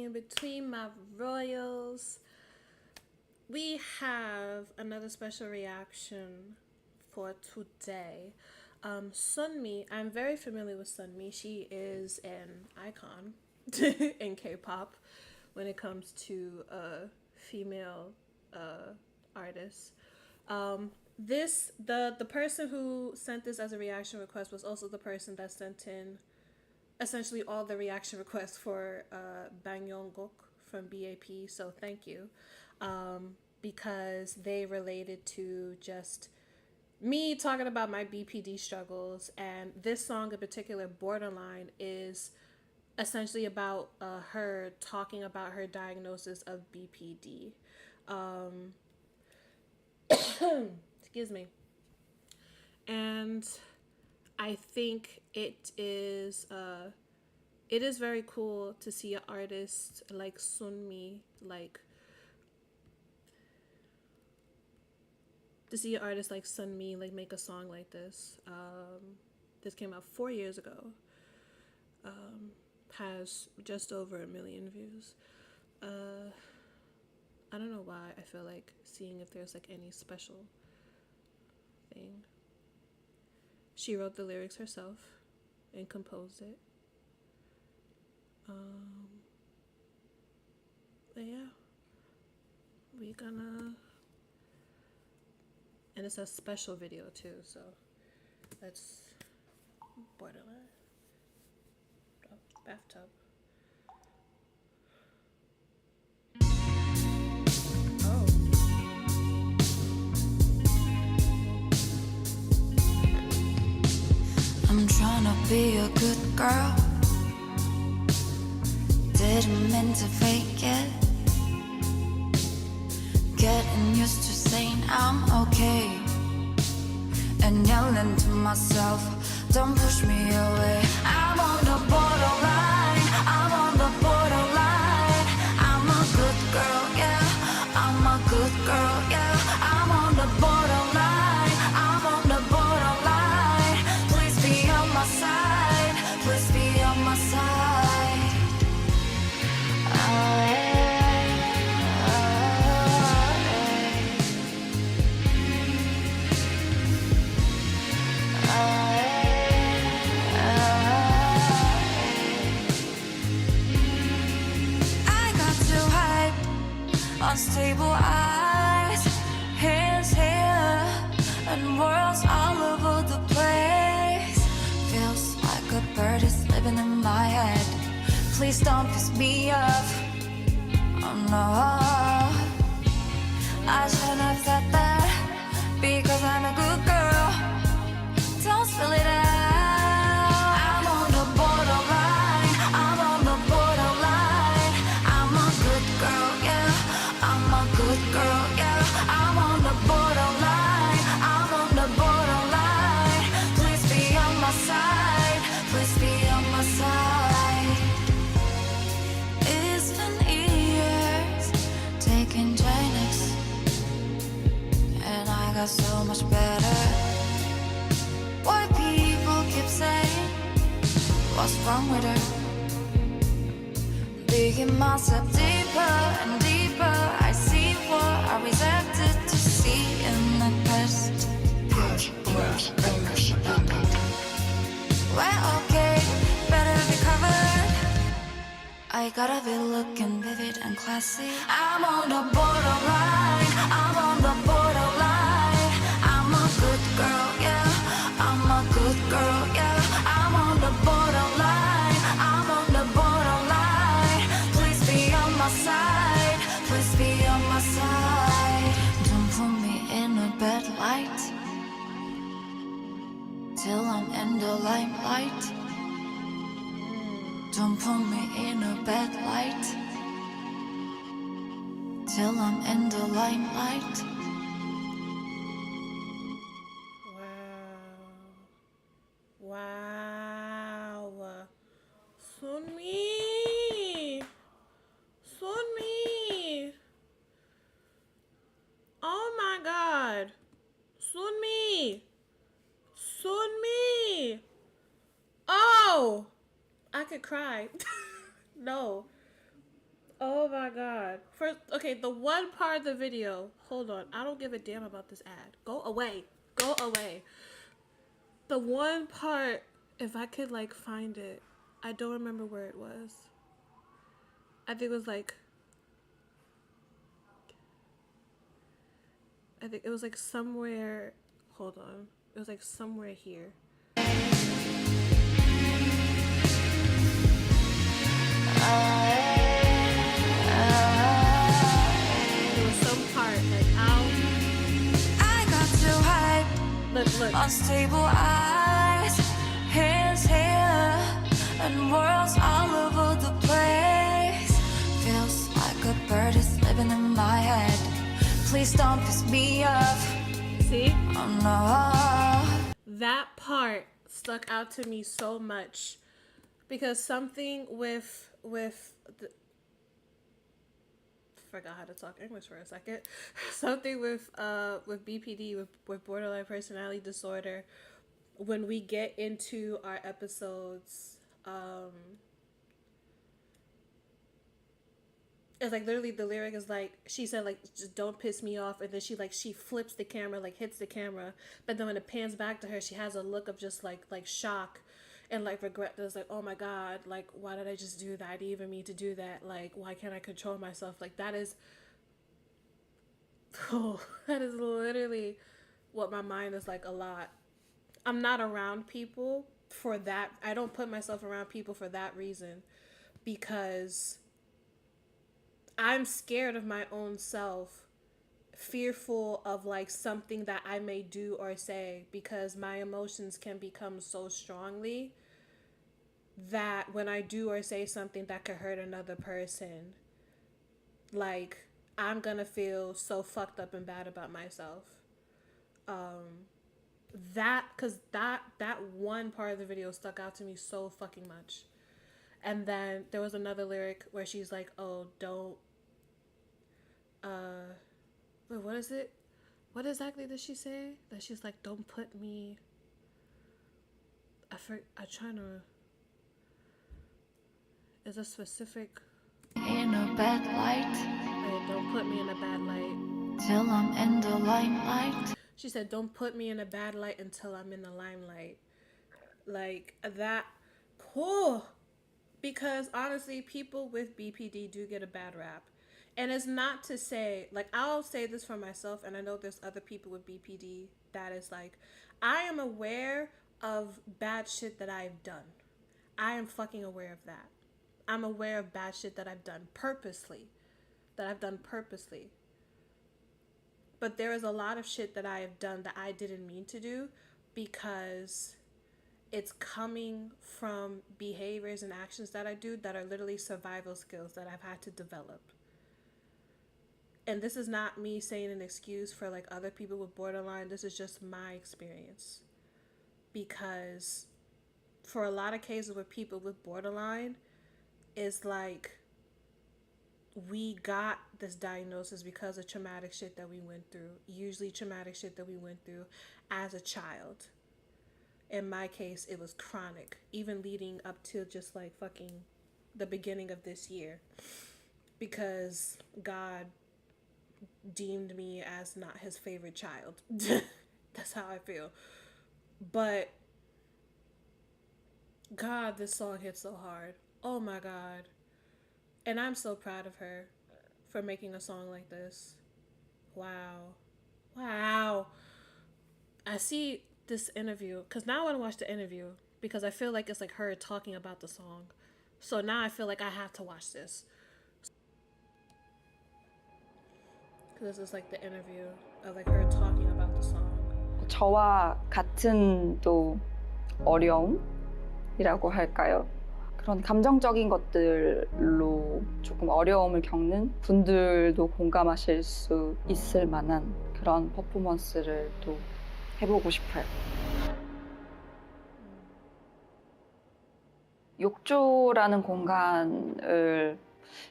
in between my royals. We have another special reaction for today. Sunmi, I'm very familiar with Sunmi. She is an icon in K-pop when it comes to female artists. The person who sent this as a reaction request was also the person that sent in essentially all the reaction requests for Bang Yongguk from BAP. So thank you, because they related to just me talking about my BPD struggles, and this song in particular, Borderline, is essentially about her talking about her diagnosis of BPD. Excuse me. And I think it is very cool to see an artist like Sunmi, like make a song like this. This came out 4 years ago. Has just over 1 million views. I don't know why I feel like seeing if there's like any special thing. She wrote the lyrics herself and composed it. But yeah, we gonna, and it's a special video too. So that's Borderline. Oh, bathtub. Oh. I'm trying to be a good girl. Didn't mean to fake it. Getting used to saying I'm okay, and yelling to myself, don't push me away. I'm on the borderline, I'm on the borderline. I'm a good girl, yeah, I'm a good girl, yeah. I'm on the borderline, I'm on the borderline. Please be on my side, please be on my side. Unstable eyes, hands here, and worlds all over the place. Feels like a bird is living in my head. Please don't piss me off. Oh no, I shouldn't have said that, because I'm a good girl. Don't spill it out. I'm on the borderline, I'm on the borderline. I'm a good girl, yeah, I'm a good girl, yeah. I'm on the borderline, I'm on the borderline. Please be on my side, please be on my side. It's been years taking Xanax, and I got so much better. Why people keep saying, what's wrong with her? Digging myself deeper and deeper, I see what I resented to see in the past. Well, okay, better be covered. I gotta be looking vivid and classy. I'm on the borderline, I'm on the borderline. I'm a good girl, yeah, I'm a good girl, yeah. I'm on the borderline, I'm on the borderline. Please be on my side, please be on my side. Don't put me in a bad light till I'm in the limelight. Don't put me in a bad light till I'm in the limelight. Wow. Wow. Sunmi. Sunmi. Oh my God. Sunmi. Sunmi. Oh. I could cry. No. Oh my god. First, okay, the one part of the video. Hold on. I don't give a damn about this ad. Go away. Go away. The one part, if I could like find it, I don't remember where it was. I think it was like, I think it was like somewhere. Hold on. It was like somewhere here. There was some part like I got too high. look. Unstable eyes, hands here, and worlds all over the place. Feels like a bird is living in my head. Please don't piss me off. See? Oh no. That part stuck out to me so much because something with the, forgot how to talk English for a second. Something with BPD, with borderline personality disorder. When we get into our episodes, it's like literally the lyric is like, she said like, just don't piss me off, and then she flips the camera, like hits the camera, but then when it pans back to her, she has a look of just like shock and like regret. That's like, oh my god, like why did I just do that? I didn't even mean to do that. Like why can't I control myself? Like that is, oh, that is literally what my mind is like a lot. I'm not around people for that. I don't put myself around people for that reason, because I'm scared of my own self, fearful of like something that I may do or say, because my emotions can become so strongly that when I do or say something that could hurt another person, like I'm gonna feel so fucked up and bad about myself. That one part of the video stuck out to me so fucking much. And then there was another lyric where she's like, oh, don't wait, what is it? What exactly did she say? That she's like, don't put me, I trying to, is a specific, In a bad light, hey, don't put me in a bad light. till I'm in the limelight. She said, don't put me in a bad light until I'm in the limelight. Like that, cool. Because honestly, people with BPD do get a bad rap. And it's not to say, like, I'll say this for myself, and I know there's other people with BPD that is like, I am aware of bad shit that I've done. I am fucking aware of that. I'm aware of bad shit that I've done purposely. But there is a lot of shit that I have done that I didn't mean to do, because it's coming from behaviors and actions that I do that are literally survival skills that I've had to develop. And this is not me saying an excuse for like other people with borderline. This is just my experience. Because for a lot of cases with people with borderline, it's like we got this diagnosis because of traumatic shit that we went through. Usually traumatic shit that we went through as a child. In my case, it was chronic, even leading up to just like fucking the beginning of this year, because God deemed me as not his favorite child. That's how I feel. But God, this song hits so hard. Oh my God. And I'm so proud of her for making a song like this. Wow. I see this interview, because now I want to watch the interview, because I feel like it's like her talking about the song. So now I feel like I have to watch this. Because this is like the interview of like her talking about the song. 저와 같은 또 어려움이라고 할까요? 그런 감정적인 것들로 조금 어려움을 겪는 분들도 공감하실 수 있을 만한 그런 퍼포먼스를 또 해보고 싶어요. 욕조라는 공간을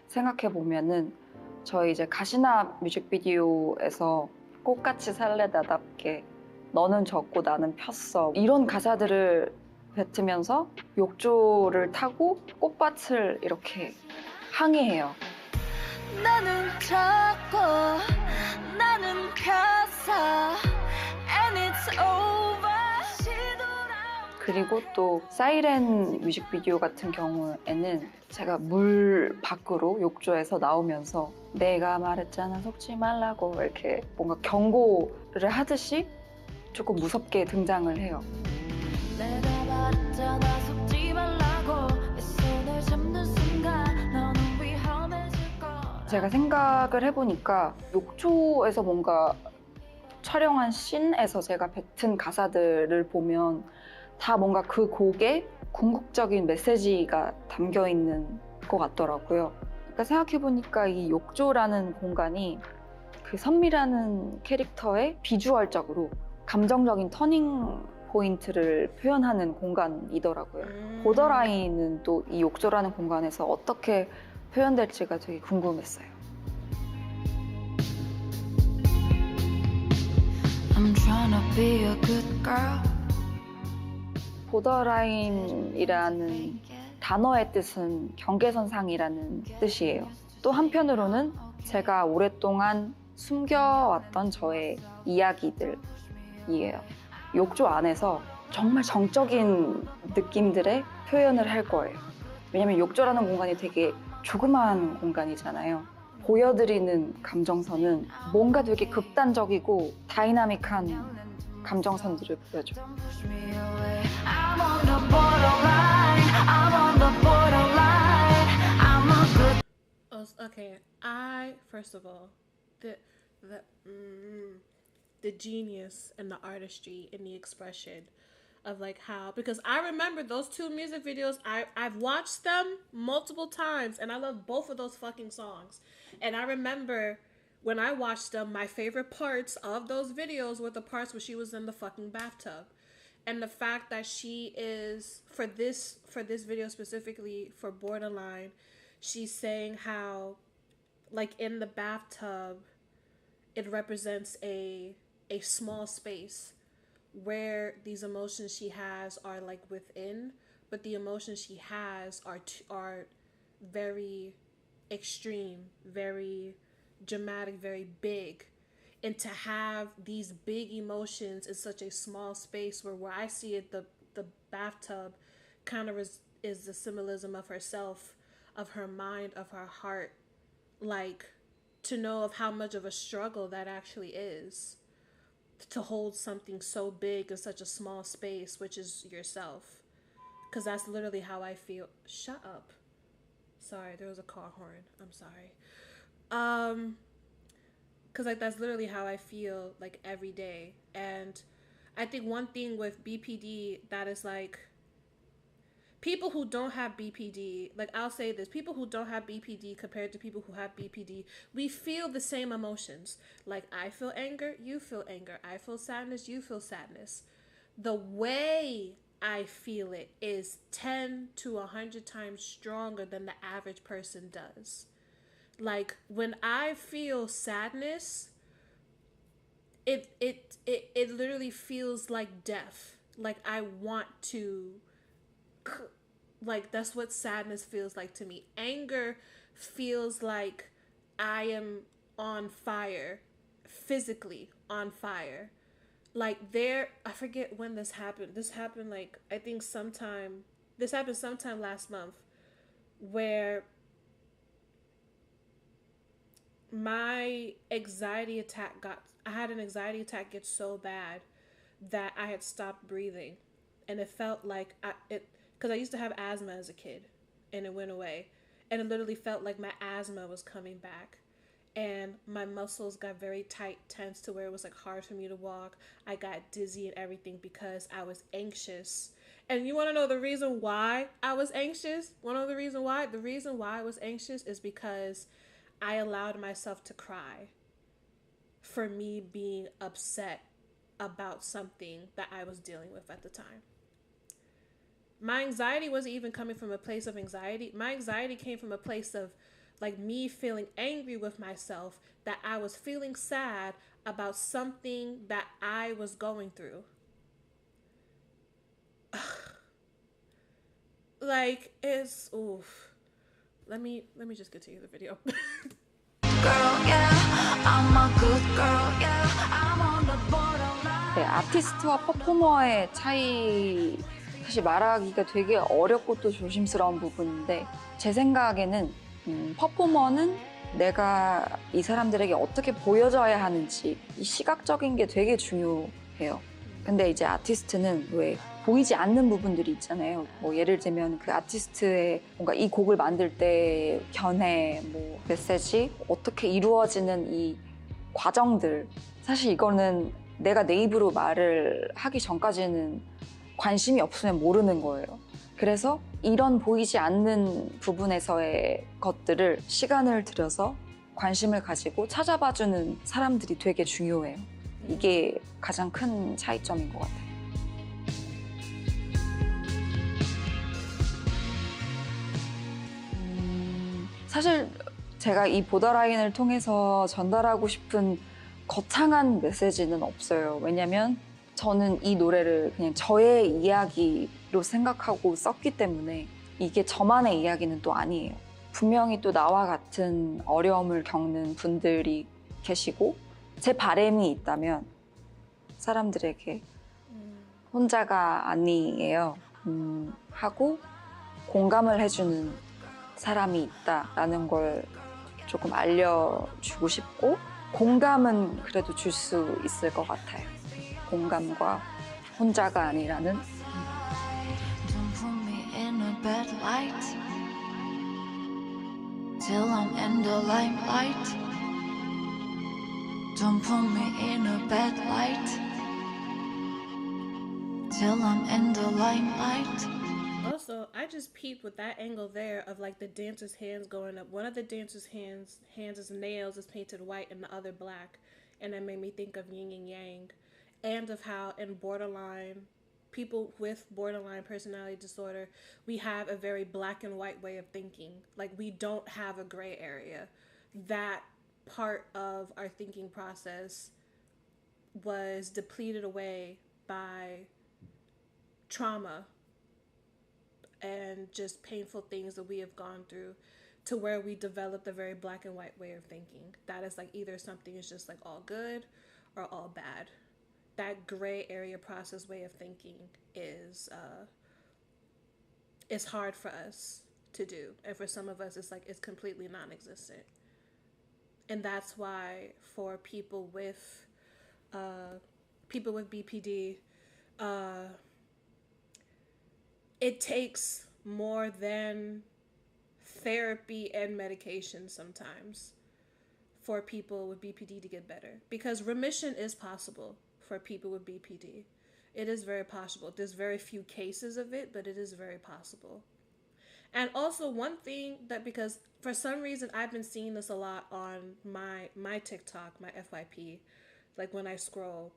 생각해 보면은 저희 이제 가시나 뮤직비디오에서 꽃같이 살래다답게 너는 졌고 나는 폈어 이런 가사들을 뱉으면서 욕조를 타고 꽃밭을 이렇게 항해해요. 나는 자꾸 나는 펴서 and it's over 그리고 또 사이렌 뮤직비디오 같은 경우에는 제가 물 밖으로 욕조에서 나오면서 내가 말했잖아 속지 말라고 이렇게 뭔가 경고를 하듯이 조금 무섭게 등장을 해요. 내가 말했잖아 속지 말라고 내 손을 잡는 순간 너는 위험해질 거라 제가 생각을 해보니까 욕조에서 뭔가 촬영한 씬에서 제가 뱉은 가사들을 보면 다 뭔가 그 곡에 궁극적인 메시지가 담겨 있는 것 같더라고요. 그러니까 생각해보니까 이 욕조라는 공간이 그 선미라는 캐릭터의 비주얼적으로 감정적인 터닝 포인트를 표현하는 공간이더라고요. 보더라인은 또 이 욕조라는 공간에서 어떻게 표현될지가 되게 궁금했어요. I'm trying to be a good girl 보더라인이라는 단어의 뜻은 경계선상이라는 뜻이에요. 또 한편으로는 제가 오랫동안 숨겨왔던 저의 이야기들이에요. 욕조 안에서 정말 정적인 느낌들의 표현을 할 거예요. 왜냐면 욕조라는 공간이 되게 조그마한 공간이잖아요. 보여드리는 감정선은 뭔가 되게 극단적이고 다이나믹한 감정선들을 보여줘요. push me away I'm on the borderline I'm on the borderline I'm a good Okay, first of all, the genius and the artistry and the expression of like how, because I remember those two music videos, I've watched them multiple times and I love both of those fucking songs. And I remember when I watched them, my favorite parts of those videos were the parts where she was in the fucking bathtub. And the fact that she is, for this video specifically, for Borderline, she's saying how, like, in the bathtub, it represents a small space where these emotions she has are like within, but the emotions she has are very extreme, very dramatic, very big. And to have these big emotions in such a small space, where I see it, the bathtub kind of is the symbolism of herself, of her mind, of her heart. Like, to know of how much of a struggle that actually is, to hold something so big in such a small space, which is yourself. Because that's literally how I feel. Shut up. Sorry, there was a car horn. I'm sorry. Because like that's literally how I feel like every day. And I think one thing with BPD that is like, people who don't have BPD, like I'll say this, people who don't have BPD compared to people who have BPD, we feel the same emotions. Like I feel anger, you feel anger. I feel sadness, you feel sadness. The way I feel it is 10 to 100 times stronger than the average person does. Like when I feel sadness, it literally feels like death. Like I want to, like that's what sadness feels like to me. Anger feels like I am on fire, physically on fire. Like I forget when this happened. This happened like, I think sometime last month, where my anxiety attack I had an anxiety attack get so bad that I had stopped breathing. And it felt like because I used to have asthma as a kid and it went away. And it literally felt like my asthma was coming back. And my muscles got very tight, tense, to where it was like hard for me to walk. I got dizzy and everything because I was anxious. And you want to know the reason why I was anxious? Want to know the reason why? The reason why I was anxious is because I allowed myself to cry for me being upset about something that I was dealing with at the time. My anxiety wasn't even coming from a place of anxiety. My anxiety came from a place of like me feeling angry with myself that I was feeling sad about something that I was going through. Like it's oof. Let me just continue the video. I'm a good girl, yeah. I'm on the borderline. 네, 아티스트와 퍼포머의 차이 사실 말하기가 되게 어렵고 또 조심스러운 부분인데 제 생각에는 퍼포머는 내가 이 사람들에게 어떻게 보여져야 하는지 이 시각적인 게 되게 중요해요. 근데 이제 아티스트는 왜 보이지 않는 부분들이 있잖아요. 뭐 예를 들면 그 아티스트의 뭔가 이 곡을 만들 때 견해, 뭐 메시지, 어떻게 이루어지는 이 과정들. 사실 이거는 내가 내 입으로 말을 하기 전까지는 관심이 없으면 모르는 거예요. 그래서 이런 보이지 않는 부분에서의 것들을 시간을 들여서 관심을 가지고 찾아봐주는 사람들이 되게 중요해요. 이게 가장 큰 차이점인 것 같아요. 사실 제가 이 보더라인을 통해서 전달하고 싶은 거창한 메시지는 없어요. 왜냐면 저는 이 노래를 그냥 저의 이야기로 생각하고 썼기 때문에 이게 저만의 이야기는 또 아니에요. 분명히 또 나와 같은 어려움을 겪는 분들이 계시고 제 바람이 있다면 사람들에게 혼자가 아니에요 하고 공감을 해주는 사람이 있다라는 걸 조금 알려주고 싶고 공감은 그래도 줄 수 있을 것 같아요. 공감과 혼자가 아니라는. Don't put me in a bad light till I'm in the limelight. Don't put me in a bad light till I'm in the limelight. Also, I just peeped with that angle there of like the dancer's hands going up. One of the dancer's hands' nails is painted white and the other black. And that made me think of yin and yang. And of how in borderline, people with borderline personality disorder, we have a very black and white way of thinking. Like we don't have a gray area. That part of our thinking process was depleted away by trauma and just painful things that we have gone through, to where we developed a very black and white way of thinking. That is like either something is just like all good or all bad. That gray area process way of thinking is hard for us to do, and for some of us it's like it's completely non-existent. And that's why for people with BPD, it takes more than therapy and medication sometimes for people with BPD to get better, because remission is possible for people with BPD. It is very possible. There's very few cases of it, but it is very possible. And also one thing that, because for some reason I've been seeing this a lot on my TikTok, my FYP, like when I scroll,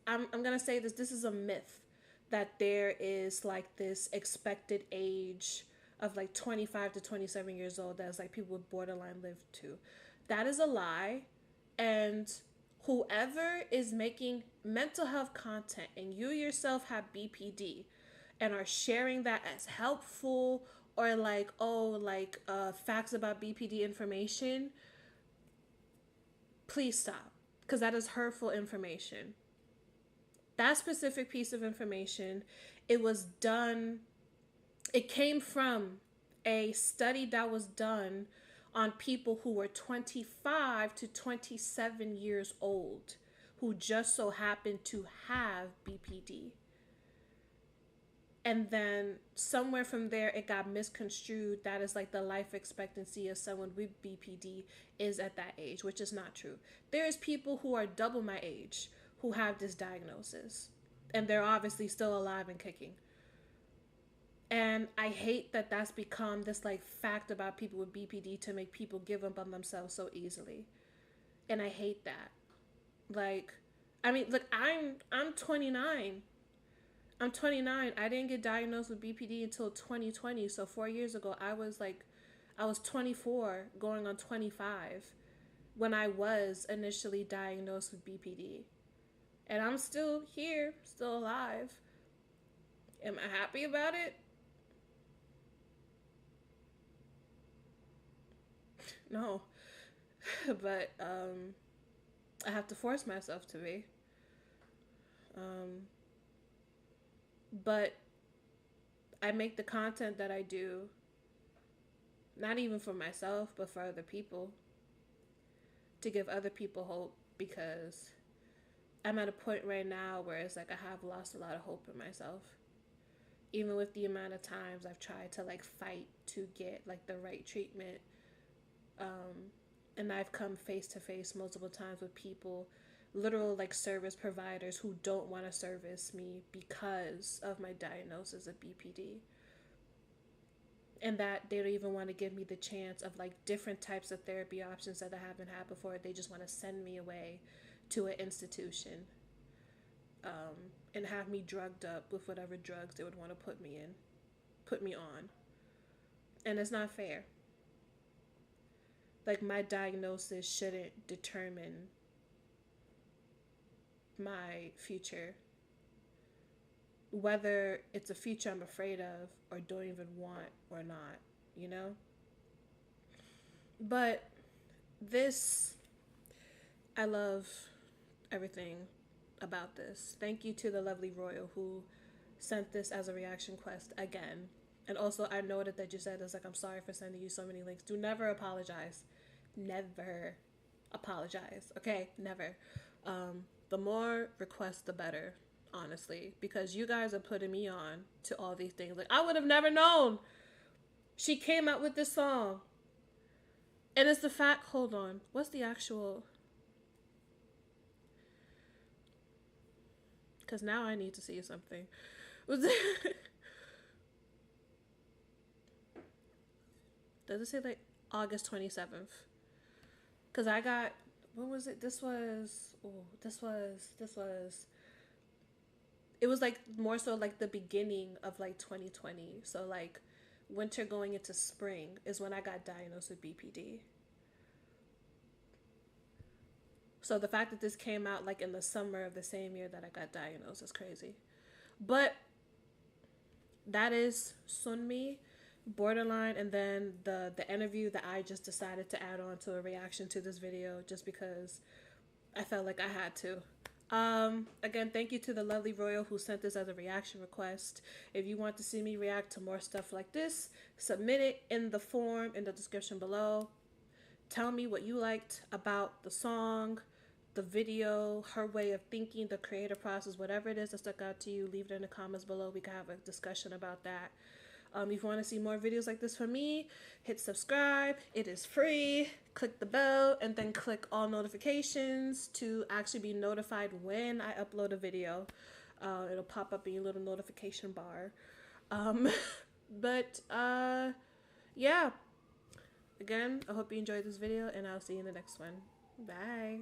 I'm gonna say this is a myth that there is like this expected age of like 25 to 27 years old that's like people with borderline live to. That is a lie. And whoever is making mental health content and you yourself have BPD and are sharing that as helpful or like, facts about BPD information, please stop, because that is hurtful information. That specific piece of information, it came from a study that was done on people who were 25 to 27 years old who just so happened to have BPD. And then somewhere from there, it got misconstrued that is like the life expectancy of someone with BPD is at that age, which is not true. There's people who are double my age who have this diagnosis, and they're obviously still alive and kicking. And I hate that that's become this like fact about people with BPD to make people give up on themselves so easily. And I hate that. Like, I mean, look, I'm 29. I'm 29. I didn't get diagnosed with BPD until 2020. So 4 years ago, I was 24 going on 25 when I was initially diagnosed with BPD. And I'm still here, still alive. Am I happy about it? No. but I have to force myself to be. But I make the content that I do, not even for myself, but for other people, to give other people hope, because I'm at a point right now where it's like I have lost a lot of hope in myself. Even with the amount of times I've tried to like fight to get like the right treatment, and I've come face to face multiple times with people, literal like service providers, who don't want to service me because of my diagnosis of BPD, and that they don't even want to give me the chance of like different types of therapy options that I haven't had before. They just want to send me away to an institution, and have me drugged up with whatever drugs they would want to put me on. And it's not fair. Like, my diagnosis shouldn't determine my future, whether it's a future I'm afraid of or don't even want or not, you know? But this, I love everything about this. Thank you to the lovely Roya who sent this as a reaction quest again. And also, I noted that you said this, like, I'm sorry for sending you so many links. Do never apologize. Never apologize. Okay? Never. The more requests, the better, honestly. Because you guys are putting me on to all these things. Like, I would have never known she came out with this song. And it's the fact, hold on. What's the actual... Because now I need to see something. Does it say like August 27th? Because I got, when was it? This was, it was like more so like the beginning of like 2020. So like winter going into spring is when I got diagnosed with BPD. So the fact that this came out like in the summer of the same year that I got diagnosed is crazy. But that is Sunmi Borderline, and then the interview that I just decided to add on to a reaction to this video just because I felt like I had to. Again, thank you to the lovely Royal who sent this as a reaction request. If you want to see me react to more stuff like this, submit it in the form in the description below. Tell me what you liked about the song, the video, her way of thinking, the creative process, whatever it is that stuck out to you. Leave it in the comments below. We can have a discussion about that. If you want to see more videos like this from me, hit subscribe. It is free. Click the bell and then click all notifications to actually be notified when I upload a video. It'll pop up in your little notification bar. Yeah. Again, I hope you enjoyed this video, and I'll see you in the next one. Bye.